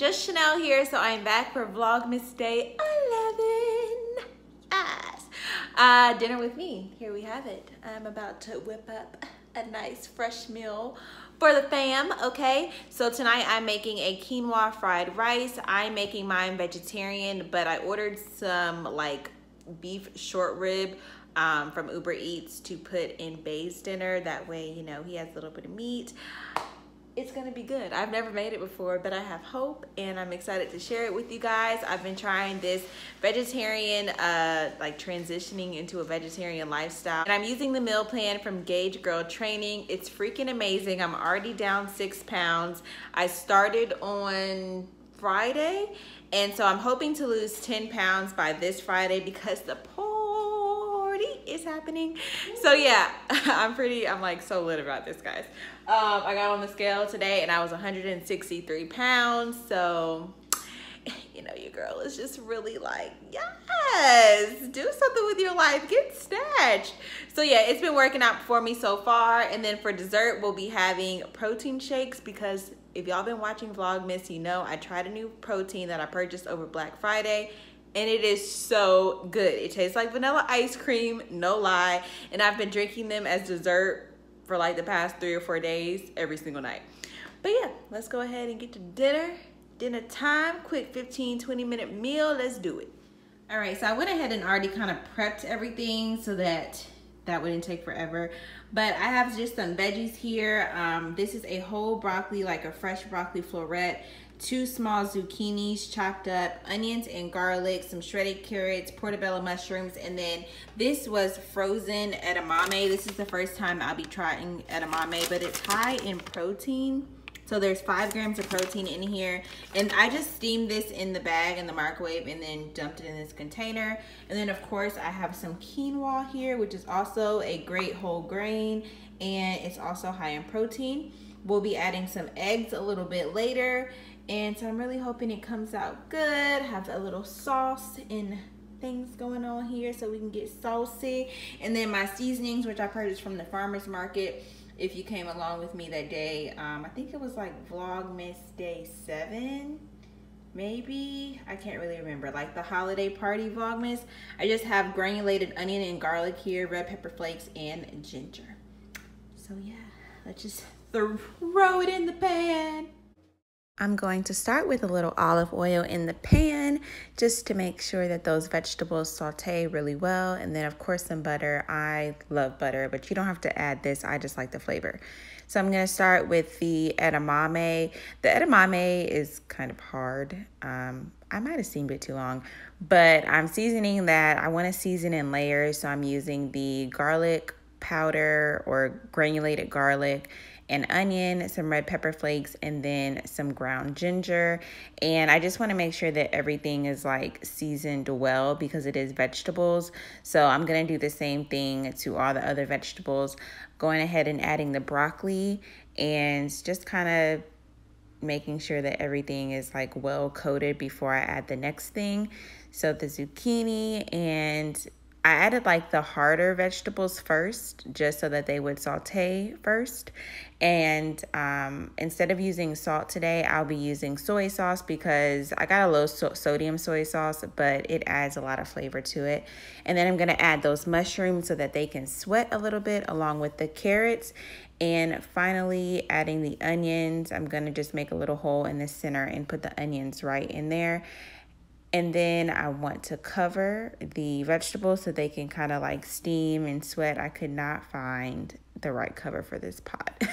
just Chanel here. So I'm back for Vlogmas Day 11. Yes. Dinner with me. Here we have it. I'm about to whip up a nice fresh meal for the fam, okay? So tonight I'm making a quinoa fried rice. I'm making mine vegetarian, but I ordered some like beef short rib from Uber Eats to put in Bay's dinner. That way, you know, he has a little bit of meat. It's gonna be good. I've never made it before, but I have hope and I'm excited to share it with you guys. I've been trying this vegetarian, like transitioning into a vegetarian lifestyle. And I'm using the meal plan from Gauge Girl Training. It's freaking amazing. I'm already down 6 pounds. I started on Friday, and so I'm hoping to lose 10 pounds by this Friday because the is happening. So yeah, I'm like so lit about this, guys. I got on the scale today and I was 163 pounds. So, you know, your girl is just really like, yes, do something with your life, get snatched. So yeah, it's been working out for me so far. And then for dessert, we'll be having protein shakes because if y'all been watching Vlogmas, you know I tried a new protein that I purchased over Black Friday. And it is so good. It tastes like vanilla ice cream, no lie. And I've been drinking them as dessert for like the past 3 or 4 days, every single night. But yeah, let's go ahead and get to dinner. Dinner time, quick 15-20 minute meal. Let's do it. All right, so I went ahead and already kind of prepped everything so that wouldn't take forever. But I have just some veggies here. This is a whole broccoli, like a fresh broccoli floret. 2 small zucchinis chopped up, onions and garlic, some shredded carrots, portobello mushrooms, and then this was frozen edamame. This is the first time I'll be trying edamame, but it's high in protein. So there's 5 grams of protein in here. And I just steamed this in the bag in the microwave and then dumped it in this container. And then of course I have some quinoa here, which is also a great whole grain, and it's also high in protein. We'll be adding some eggs a little bit later. And so I'm really hoping it comes out good. Have a little sauce and things going on here so we can get saucy. And then my seasonings, which I purchased from the farmer's market. If you came along with me that day, I think it was like Vlogmas Day 7, maybe. I can't really remember, like the holiday party Vlogmas. I just have granulated onion and garlic here, red pepper flakes, and ginger. So yeah, let's just throw it in the pan. I'm going to start with a little olive oil in the pan just to make sure that those vegetables saute really well. And then of course some butter. I love butter, but you don't have to add this. I just like the flavor. So I'm going to start with the edamame. The edamame is kind of hard. I might have steamed it too long, but I'm seasoning that. I want to season in layers. So I'm using the garlic powder or granulated garlic, an onion, some red pepper flakes, and then some ground ginger. And I just want to make sure that everything is like seasoned well because it is vegetables. So I'm going to do the same thing to all the other vegetables, going ahead and adding the broccoli and just kind of making sure that everything is like well coated before I add the next thing. So the zucchini, and I added like the harder vegetables first just so that they would saute first. And instead of using salt today, I'll be using soy sauce because I got a low sodium soy sauce, but it adds a lot of flavor to it. And then I'm going to add those mushrooms so that they can sweat a little bit along with the carrots. And finally adding the onions. I'm going to just make a little hole in the center and put the onions right in there. And then I want to cover the vegetables so they can kind of like steam and sweat. I could not find the right cover for this pot.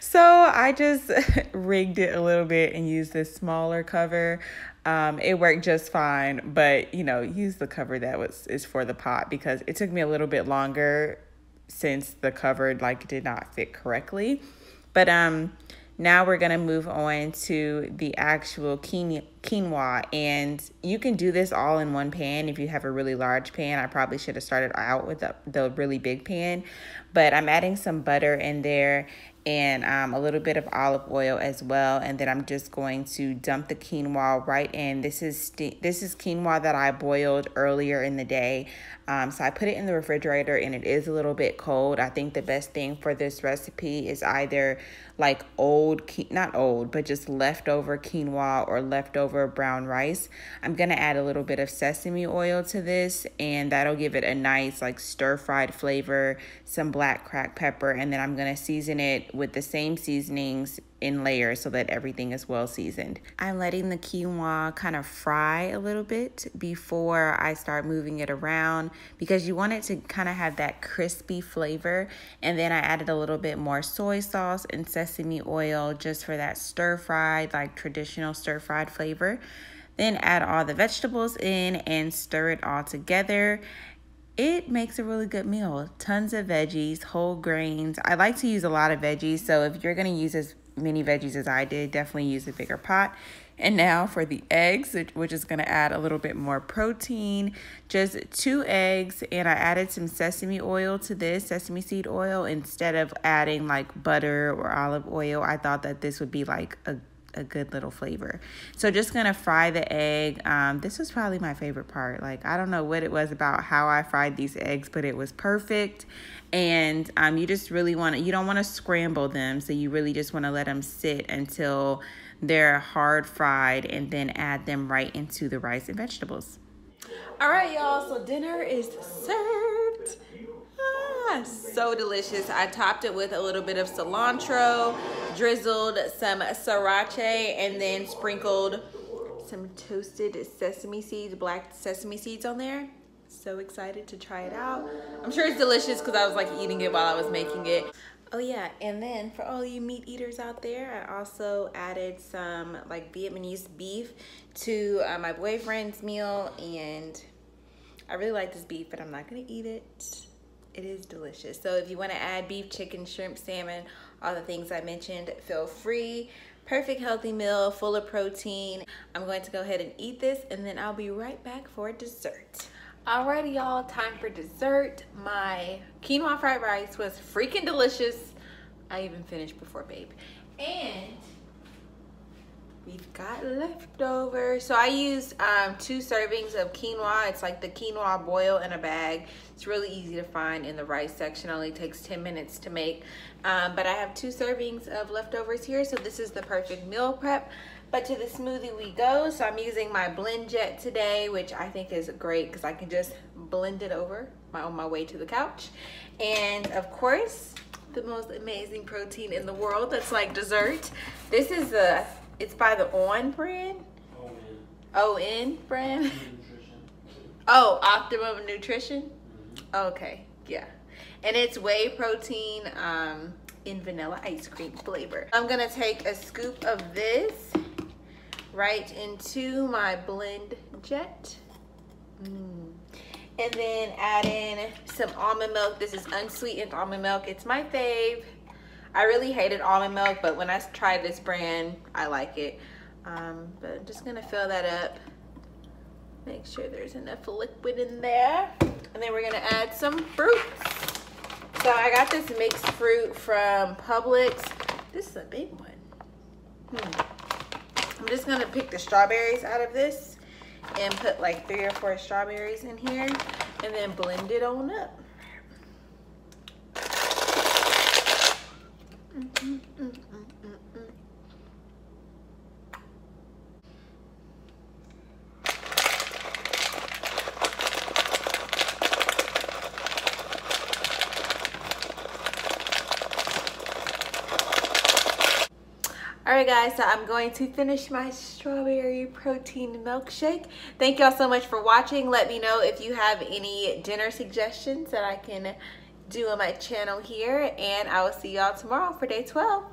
So I just rigged it a little bit and used this smaller cover. It worked just fine, but you know, use the cover that is for the pot because it took me a little bit longer since the cover like did not fit correctly. But now we're going to move on to the actual quinoa, and you can do this all in one pan if you have a really large pan. I probably should have started out with the really big pan, but I'm adding some butter in there and a little bit of olive oil as well. And then I'm just going to dump the quinoa right in. This is quinoa that I boiled earlier in the day. So I put it in the refrigerator and it is a little bit cold. I think the best thing for this recipe is either like not old, but just leftover quinoa or leftover brown rice. I'm going to add a little bit of sesame oil to this, and that'll give it a nice like stir-fried flavor, some black cracked pepper, and then I'm going to season it with the same seasonings in layers so that everything is well seasoned. I'm letting the quinoa kind of fry a little bit before I start moving it around, because you want it to kind of have that crispy flavor. And then I added a little bit more soy sauce and sesame oil just for that stir-fried, like traditional stir-fried flavor. Then add all the vegetables in and stir it all together. It makes a really good meal. Tons of veggies, whole grains. I like to use a lot of veggies, so if you're gonna use as many veggies as I did, definitely use a bigger pot. And now for the eggs, which is gonna add a little bit more protein. Just 2 eggs, and I added some sesame oil to this, sesame seed oil, instead of adding like butter or olive oil. I thought that this would be like a good little flavor. So just gonna fry the egg. This was probably my favorite part. Like, I don't know what it was about how I fried these eggs, but it was perfect. And you just really you don't want to scramble them, so you really just want to let them sit until they're hard fried, and then add them right into the rice and vegetables. All right, y'all, so dinner is served. So delicious. I topped it with a little bit of cilantro, drizzled some sriracha, and then sprinkled some toasted sesame seeds, black sesame seeds on there. So excited to try it out. I'm sure it's delicious because I was like eating it while I was making it. Oh yeah, and then for all you meat eaters out there, I also added some like Vietnamese beef to my boyfriend's meal, and I really like this beef, but I'm not gonna eat it. It is delicious. So if you want to add beef, chicken, shrimp, salmon, all the things I mentioned, feel free. Perfect healthy meal, full of protein. I'm going to go ahead and eat this, and then I'll be right back for dessert. Alrighty, y'all, time for dessert. My quinoa fried rice was freaking delicious. I even finished before babe. And we've got leftovers. So I used 2 servings of quinoa. It's like the quinoa boil in a bag. It's really easy to find in the rice section. Only takes 10 minutes to make. But I have 2 servings of leftovers here. So this is the perfect meal prep. But to the smoothie we go. So I'm using my Blend Jet today, which I think is great because I can just blend it over on my way to the couch. And of course, the most amazing protein in the world that's like dessert. This is it's by the ON brand. ON brand? Oh, Optimum Nutrition? Okay, yeah. And it's whey protein in vanilla ice cream flavor. I'm gonna take a scoop of this right into my Blend Jet. And then add in some almond milk. This is unsweetened almond milk. It's my fave. I really hated almond milk, but when I tried this brand, I like it. But I'm just gonna fill that up. Make sure there's enough liquid in there. And then we're gonna add some fruits. So I got this mixed fruit from Publix. This is a big one. I'm just gonna pick the strawberries out of this and put like 3 or 4 strawberries in here, and then blend it on up. Alright guys, so I'm going to finish my strawberry protein milkshake. Thank y'all so much for watching. Let me know if you have any dinner suggestions that I can do on my channel here, and I will see y'all tomorrow for day 12.